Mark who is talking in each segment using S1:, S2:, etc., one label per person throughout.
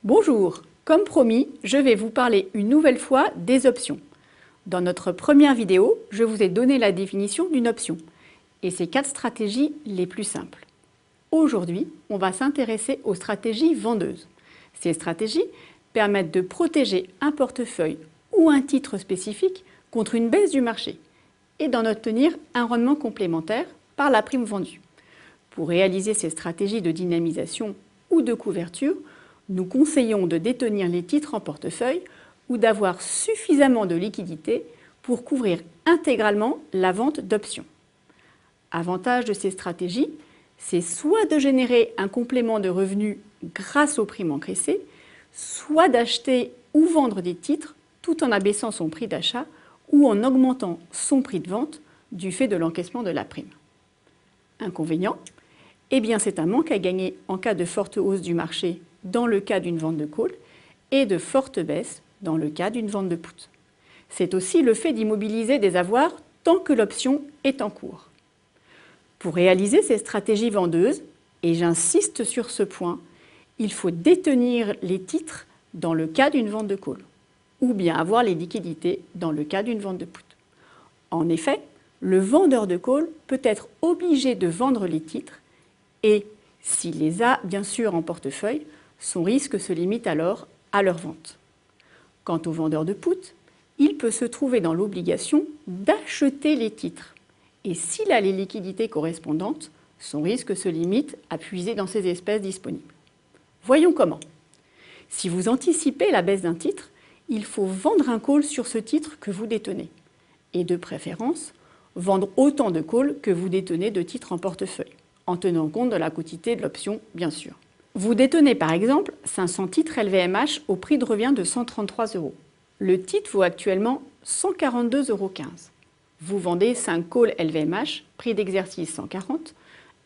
S1: Bonjour, comme promis, je vais vous parler une nouvelle fois des options. Dans notre première vidéo, je vous ai donné la définition d'une option et ses 4 stratégies les plus simples. Aujourd'hui, on va s'intéresser aux stratégies vendeuses. Ces stratégies permettent de protéger un portefeuille ou un titre spécifique contre une baisse du marché et d'en obtenir un rendement complémentaire par la prime vendue. Pour réaliser ces stratégies de dynamisation ou de couverture, nous conseillons de détenir les titres en portefeuille ou d'avoir suffisamment de liquidité pour couvrir intégralement la vente d'options. Avantage de ces stratégies, c'est soit de générer un complément de revenus grâce aux primes encaissées, soit d'acheter ou vendre des titres tout en abaissant son prix d'achat ou en augmentant son prix de vente du fait de l'encaissement de la prime. Inconvénient, eh bien c'est un manque à gagner en cas de forte hausse du marché dans le cas d'une vente de call et de forte baisse dans le cas d'une vente de put. C'est aussi le fait d'immobiliser des avoirs tant que l'option est en cours. Pour réaliser ces stratégies vendeuses, et j'insiste sur ce point, il faut détenir les titres dans le cas d'une vente de call ou bien avoir les liquidités dans le cas d'une vente de put. En effet, le vendeur de call peut être obligé de vendre les titres et, s'il les a bien sûr en portefeuille, son risque se limite alors à leur vente. Quant au vendeur de put, il peut se trouver dans l'obligation d'acheter les titres. Et s'il a les liquidités correspondantes, son risque se limite à puiser dans ses espèces disponibles. Voyons comment. Si vous anticipez la baisse d'un titre, il faut vendre un call sur ce titre que vous détenez. Et de préférence, vendre autant de calls que vous détenez de titres en portefeuille, en tenant compte de la quotité de l'option, bien sûr. Vous détenez par exemple 500 titres LVMH au prix de revient de 133 €. Le titre vaut actuellement 142,15 €. Vous vendez 5 calls LVMH, prix d'exercice 140,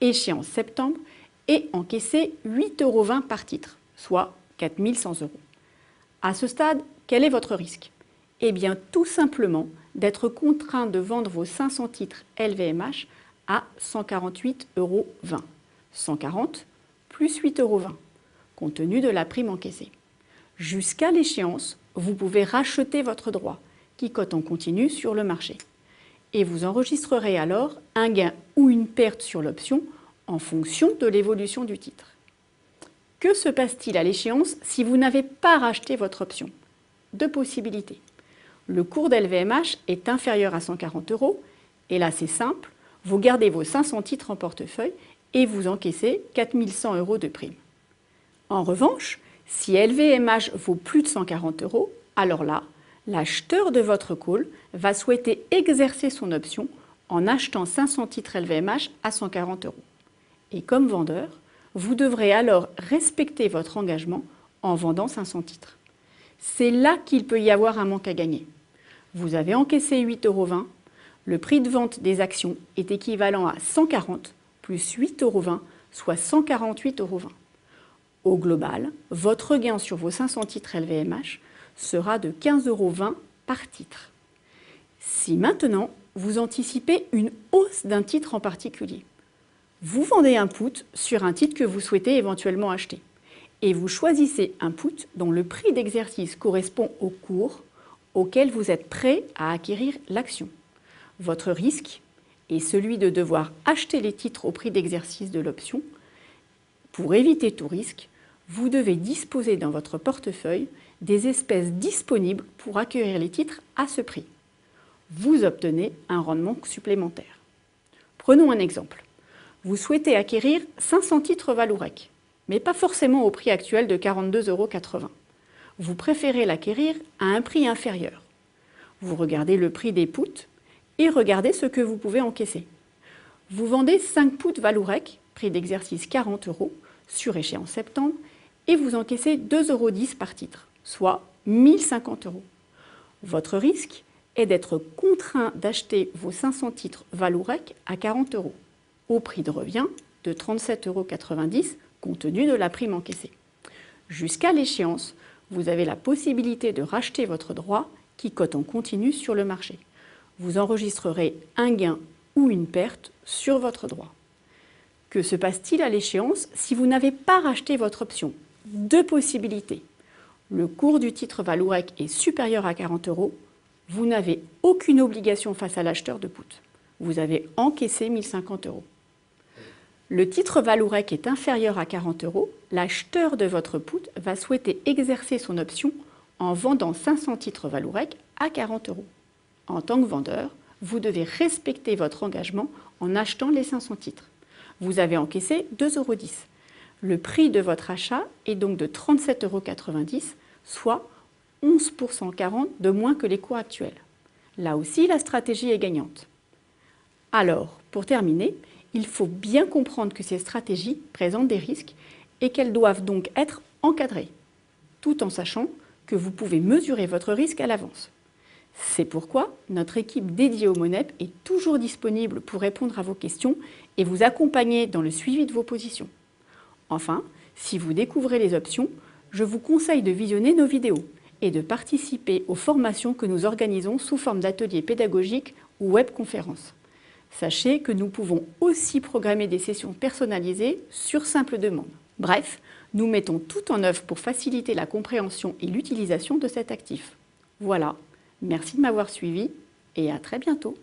S1: échéance septembre, et encaissez 8,20 € par titre, soit 4 100 €. À ce stade, quel est votre risque? Eh bien, tout simplement d'être contraint de vendre vos 500 titres LVMH à 148,20 €. 140 plus 8,20 €, compte tenu de la prime encaissée. Jusqu'à l'échéance, vous pouvez racheter votre droit, qui cote en continu sur le marché. Et vous enregistrerez alors un gain ou une perte sur l'option en fonction de l'évolution du titre. Que se passe-t-il à l'échéance si vous n'avez pas racheté votre option? Deux possibilités. Le cours d'LVMH est inférieur à 140 €, et là c'est simple, vous gardez vos 500 titres en portefeuille et vous encaissez 4 100 € de prime. En revanche, si LVMH vaut plus de 140 €, alors là, l'acheteur de votre call va souhaiter exercer son option en achetant 500 titres LVMH à 140 €. Et comme vendeur, vous devrez alors respecter votre engagement en vendant 500 titres. C'est là qu'il peut y avoir un manque à gagner. Vous avez encaissé 8,20 €, le prix de vente des actions est équivalent à 140 plus 8,20 €, soit 148,20 €. Au global, votre gain sur vos 500 titres LVMH sera de 15,20 € par titre. Si maintenant, vous anticipez une hausse d'un titre en particulier, vous vendez un put sur un titre que vous souhaitez éventuellement acheter et vous choisissez un put dont le prix d'exercice correspond au cours auquel vous êtes prêt à acquérir l'action. Votre risque est celui de devoir acheter les titres au prix d'exercice de l'option. Pour éviter tout risque, vous devez disposer dans votre portefeuille des espèces disponibles pour acquérir les titres à ce prix. Vous obtenez un rendement supplémentaire. Prenons un exemple. Vous souhaitez acquérir 500 titres Vallourec, mais pas forcément au prix actuel de 42,80 €. Vous préférez l'acquérir à un prix inférieur. Vous regardez le prix des puts et regardez ce que vous pouvez encaisser. Vous vendez 5 puts Vallourec, prix d'exercice 40 € sur échéance septembre, et vous encaissez 2,10 € par titre, soit 1050 €. Votre risque est d'être contraint d'acheter vos 500 titres Vallourec à 40 €, au prix de revient de 37,90 € compte tenu de la prime encaissée. Jusqu'à l'échéance, vous avez la possibilité de racheter votre droit qui cote en continu sur le marché. Vous enregistrerez un gain ou une perte sur votre droit. Que se passe-t-il à l'échéance si vous n'avez pas racheté votre option? Deux possibilités. le cours du titre Vallourec est supérieur à 40 €, vous n'avez aucune obligation face à l'acheteur de put. Vous avez encaissé 1050 €. Le titre Vallourec est inférieur à 40 €, l'acheteur de votre put va souhaiter exercer son option en vendant 500 titres Vallourec à 40 €. En tant que vendeur, vous devez respecter votre engagement en achetant les 500 titres. Vous avez encaissé 2,10 €. Le prix de votre achat est donc de 37,90 €, soit 11,40 % de moins que les cours actuels. Là aussi, la stratégie est gagnante. Alors, pour terminer, il faut bien comprendre que ces stratégies présentent des risques et qu'elles doivent donc être encadrées, tout en sachant que vous pouvez mesurer votre risque à l'avance. C'est pourquoi notre équipe dédiée au MONEP est toujours disponible pour répondre à vos questions et vous accompagner dans le suivi de vos positions. Enfin, si vous découvrez les options, je vous conseille de visionner nos vidéos et de participer aux formations que nous organisons sous forme d'ateliers pédagogiques ou webconférences. Sachez que nous pouvons aussi programmer des sessions personnalisées sur simple demande. Bref, nous mettons tout en œuvre pour faciliter la compréhension et l'utilisation de cet actif. Voilà, merci de m'avoir suivi et à très bientôt.